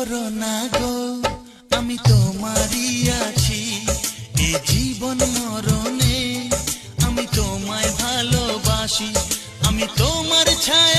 করো না গো, আমি তোমারই আছি। এ জীবন মরণে আমি তোমায় ভালোবাসি। আমি তোমার ছায়া